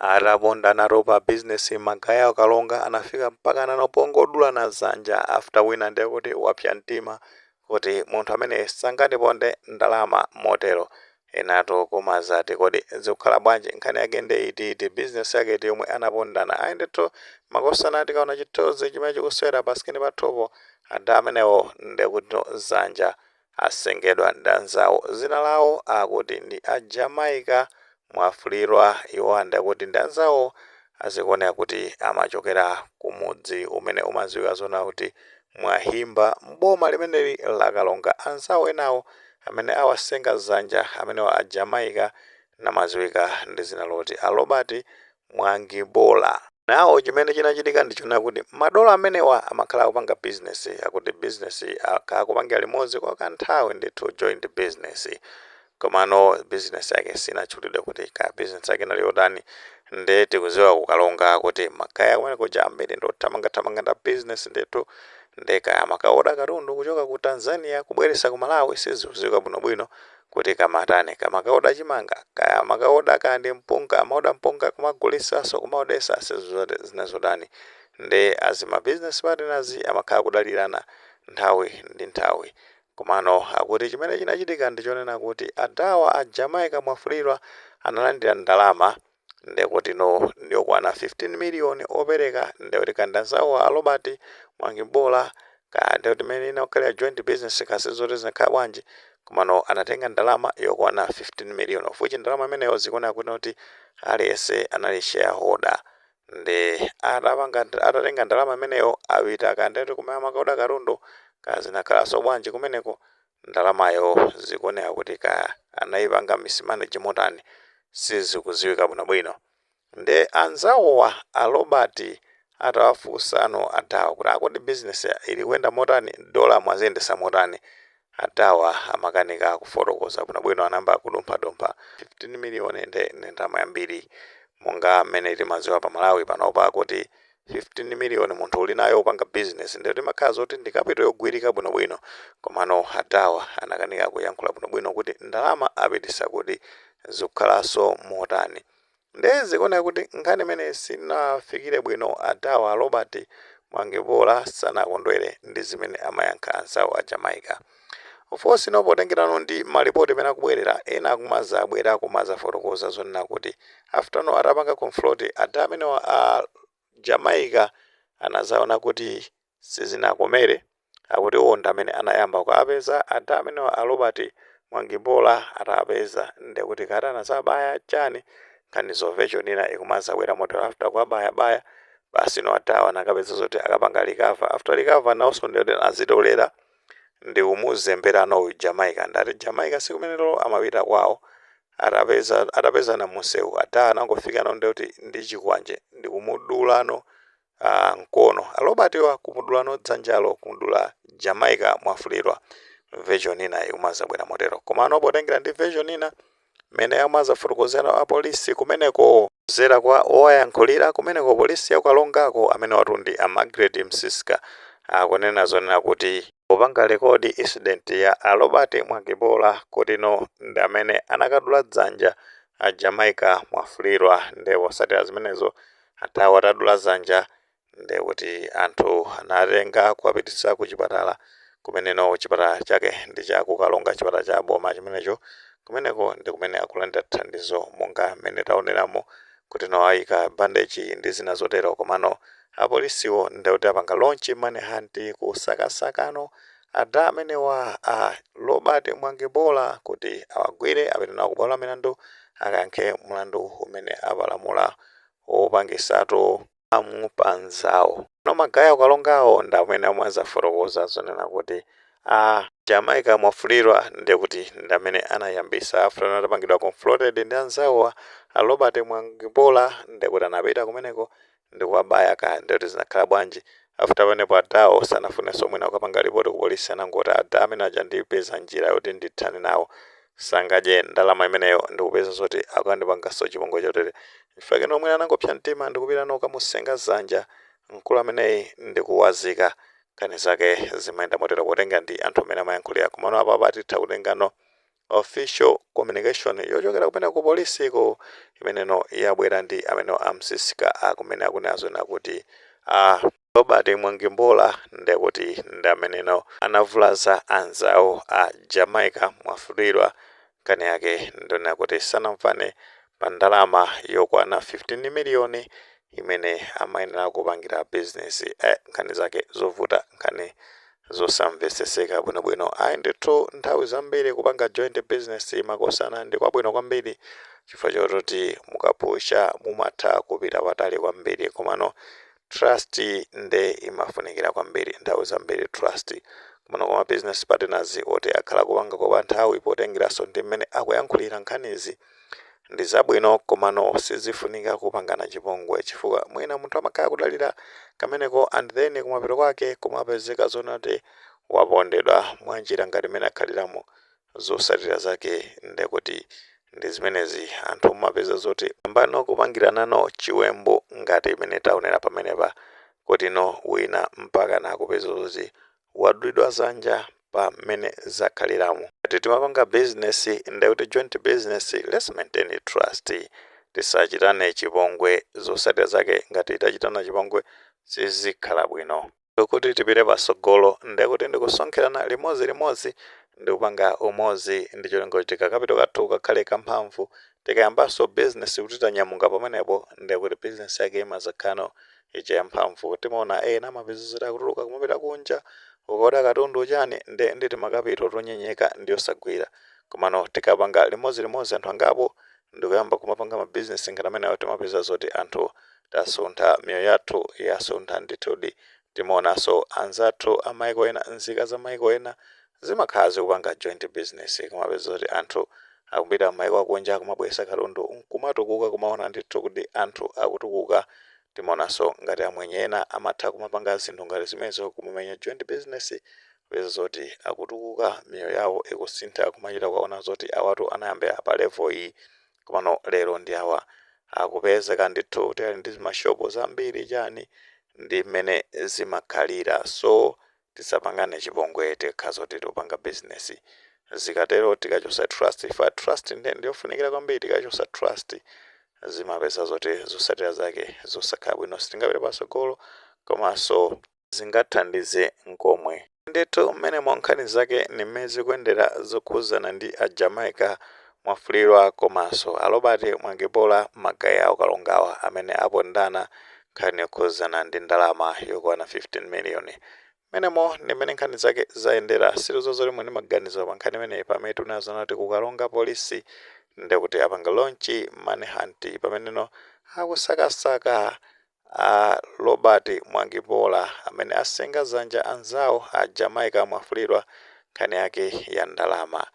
atapondana ropa business magaya ukalonga anafika mpaka nanopongodula na zanja after wina ndiye kuti wapya mtima kuti munthu amene sangatiponde ndalama motero. Enatu kumazati kodi zikukhala bwanji nkhani yake ndi iti business yake iti yomwe anapondana ayendeto makosana tikaona chithunzi chimene chikuswera pasikini pathopo ada amenewo ndi kuti zanja asengedwa ndi anzawo. Zina lawo akuti ndi a Jamaica mwafulirwa iwo anda kuti ndi anzawo azikuonera kuti amachokera kumudzi umene umaziwika zona kuti mwahimba mboma limeneli la Kalonga. Anzawo enawo amene awasenga zanja amenewa a Jamaica namaziwika ndi zina loti a Robert Mwangibola. Nawo chimene chinachitika ndichona kuti madola amenewa amakhala kupanga business akuti business akakupangira limodzi kwa kanthawi ndithu joint business. Komano business yake sinachulidwe kuti ka business yake nali yotani ndi tikuziwa kukalonga kuti makaya kumene kuja ambiri ndothamangathamanga nda business ndithu ndeka makaoda katundu kuchoka ku Tanzania kubweresa ku Malawi sizikuziwika bwinobwino kuti kamatani kamakaoda chimanga kaya makaoda kandi mpunga amaoda mpunga kumagulisaso kumaodesa zinazodani ndi azima business partners amakhala kudalirana nthawi ndi nthawi. Komano akuti chimene chinachitika ndichonena kuti adawa a Jamaica mwafulirwa analandira ndalama ndekuti no ndiyokwana 15 million opereka ndekuti kandanzawo a Robert Mwangibola ndekuti mene inaokhalira joint business kasi zoti zinakhala bwanji. Komano anatenga ndalama yokwana 15 million of which ndalama imeneyo zikuoneka kuti aliyense anali shareholder ndi atatenga ndalama imeneyo awita kandetu kumaya makaoda katundu kazinakhalanso bwanji kumeneko ndalamayo zikuoneka kuti anayipanga mismanage motani sizikuziwika bwinobwino. Ndi anzawowa a Robert atawafunsano adawa kuti akodi business ili kuyenda motani dola mwaziyendesa motani. Adawa amakanika kufotokoza bwinobwino anamba kudumpha 15 million ndi ndalama yambiri monga mmene timaziwa pa Malawi panopa kuti 15 million munthu uli nayo upanga business ndi timakhala zoti ndi capital yogwirika bwinobwino. Komano adawa anakanika kuyankhula bwinobwino kuti ndalama apitisa kuti zikukhalanso motani. Ndezi kuoneka kuti nkhani imene sinafikire bwino adawa a Robert Mwangibola sanakondwere ndi zimene amayankha anzawo a Jamaica. Ufosi nopotengerano ndi malipoti pena kubwerera ena akumaza abwera kumaza fotokoza zonena kuti after no atapanga confront ada amenewa a Jamaica anazaona kuti sizinakomere akuti onda amene anayamba kuapeza ada amenewa a Robert Mwangibola atapeza ndekuti kati anazabaya chani kanizo version ina ikumaza bwera moto after kuabaya basi no adawa anakapeza zoti akapanga recover after recover nawso ndi azitolera ndi umuzembera no Jamaica ndati Jamaica sikumenelo amapita kwawo atapeza na musewu ata anangofika no ndoti ndi chikwanje ndi kumudulano nkono a Robert wa kumudulano dzanjalo kumudula Jamaica mwafulirwa version ina ikumaza bwera motero. Komano potengera ndi version ina mene amaza fotokozera a polisi kumeneko zera kwa owayankhulira kumeneko polisi yakukalongako amene watundi a Margaret Msiska akunena zonena kuti popanga rekodi incident ya a Robert Mwangibola kuti no ndi amene anakadula dzanja a Jamaica mwafulirwa ndi posatira zimenezo atawa atadula dzanja ndi kuti anthu anatenga kuwapititsa ku chipatala kumeneno chipatala chake ndi chakukalonga chipatala cha boma chimenecho kumeneko ndi kumene akulandira thandizo monga mmene taoneramo kuti no ayika bandage ndi zina zotero. Komano apolisiwo ndi kuti apanga launch manhunt kusakasakano ada amenewa a Robert Mwangibola kuti awagwire apite nawo kubwalo la milandu akayankhe mlandu umene apalamula opangisatu amupanzawo. No magaya ukalongawo ndi amene amwaza fotokoza zonena kuti a Jamaica mwafulirwa ndi kuti ndi amene anayambisa after atapangidwa confronted ndi anzawo a Robert Mwangibola ndi kuti anapita kumeneko ndi kuwabaya ndi kuti zinakhala bwanji after panepo adawo sanafunenso mwina kukapanga ripoti ku polisi anangoti ada amene aja ndipeza njira yoti ndithane nawo sangadye ndalama imeneyo ndikupeza zoti akandipangaso chipongwe chotere chifukwa keno mwina anangopsa mtima ndikupita no kamusenga zanja mkulu ameneyi ndikuwazika kani zake zimayenda motero potenga ndi anthu amene amayankhulira. Komano apa patitha kutengano official communication yochokera kumene ku polisiko imeneno yabwera ndi amene amsisika akumene akunazona kuti Robert Mwangembola ndekuti ndameneno anavulaza anzawo a Jamaica mwafulidwa kani yake ndona kuti sanamfane pa ndalama yokwana 15 miliyoni imene amayenera kupangira business nkhani zake zovuta nkhani zosamveseseka bwinobwino ndithu nthawi zambiri kupanga joint business makosana ndi kwabwino kwambiri chifukwa choti mukapusha mumatha kupita patali kwambiri komano trust nde imafunikira kwambiri nthawi zambiri trust kumano kwa business partners oti akhala kupanga kwa nthawi potengeraso ndi mmene akuyankhulira nkhanizi ndi zabwino komano sizifunika kupangana chipongwe chifukwa mwina munthu amakhala kudalira kameneko and then kumapeto kwake kumapezeka zonati wapondedwa mwanjira ngati mmene akhaliramo zosatira zake ndekuti ndi zimenezi anthu mapeza zoti ambano kupangira nano chiwembu ngati imene taonera pamenepa kuti no wina mpaka nakupeza zoti wadwidwa zanja pa mmene zakhaliramo ati timapanga business ndekuti joint business let's maintain trust tisachitane chipongwe zosatira zake ngati tachitana chipongwe sizikhala bwino kuti tipite pasogolo ndekuti ndikusonkherana limodzi ndikupanga umodzi ndi cholinga chotika kapito kathu kakhale kamphamvu tikayambaso business kuti tanyamuka pamenepo ndekuti business yake imazakhala ichaya mphamvu timaona ena mapeza zoti akutuluka kumapita kunja ukoda katundu chani nditi makapito tonyenyeka ndiyosagwira komano tikapanga limodzi anthu angapo ndikuyamba kumapanga ma business ngati amene timapeza zoti anthu tasuntha miyoyo yathu yasuntha ndithudi timaonanso anzathu amaiko ena nzika za maiko ena zimakhala zikupanga joint business kumapeza zoti anthu akupita maiko akunja kumabwesa katundu kumatukuka kumaona ndithu kuti anthu akutukuka timaonanso ngati amwenye ena amatha kumapanga zinthu ngati zimenezo kumamenya joint business kupeza zoti akutukuka miyoyo yawo ikusintha kumachita kuona zoti awatu anayambira pa level iyi komano lero ndi awa akupezeka ndithu kuti ali ndi mashopo zambiri chani ndi mmene zimakhalira so tisapangane chipongwe tikhala zoti tikupanga business zikatero tikachosa trust ifa trust ndiyofunikira kwambiri tikachosa trust zimapeza zoti zosatira zake zosakhala bwino sitingapite pasogolo komanso zingathandize nkomwe ndithu mmene mwankhani zake ni mmene zikuyendera zokhuzana ndi a Jamaica mwafulidwa komanso a Robert Mwangembola magaya okalongawa amene apondana nkhani yokhuzana ndi ndalama yokwana 15 miliyoni menemo ndi mmene nkhani zake zayendera silizo zoti mwene maganizo pa nkhani imeneyi pamene tunazona kuti kukalonga polisi ndekuti apanga launch manhunt pameneno akusakasaka a Robert Mwangembola amene asenga zanja anzawo a Jamaica mwafulidwa nkhani yake ya ndalama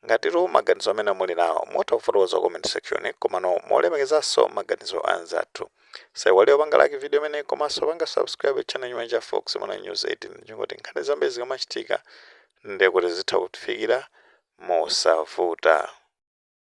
ngatiru maganizo amene muli nawo motofotokoza comment section komano molemekezanso maganizo anzathu saiwale panga like video imene komanso panga subscribe channel yimene cha Fox Mana News 18 chingoti nkhani zambiri zikamachitika ndekuti zitha kutifikira mosavuta.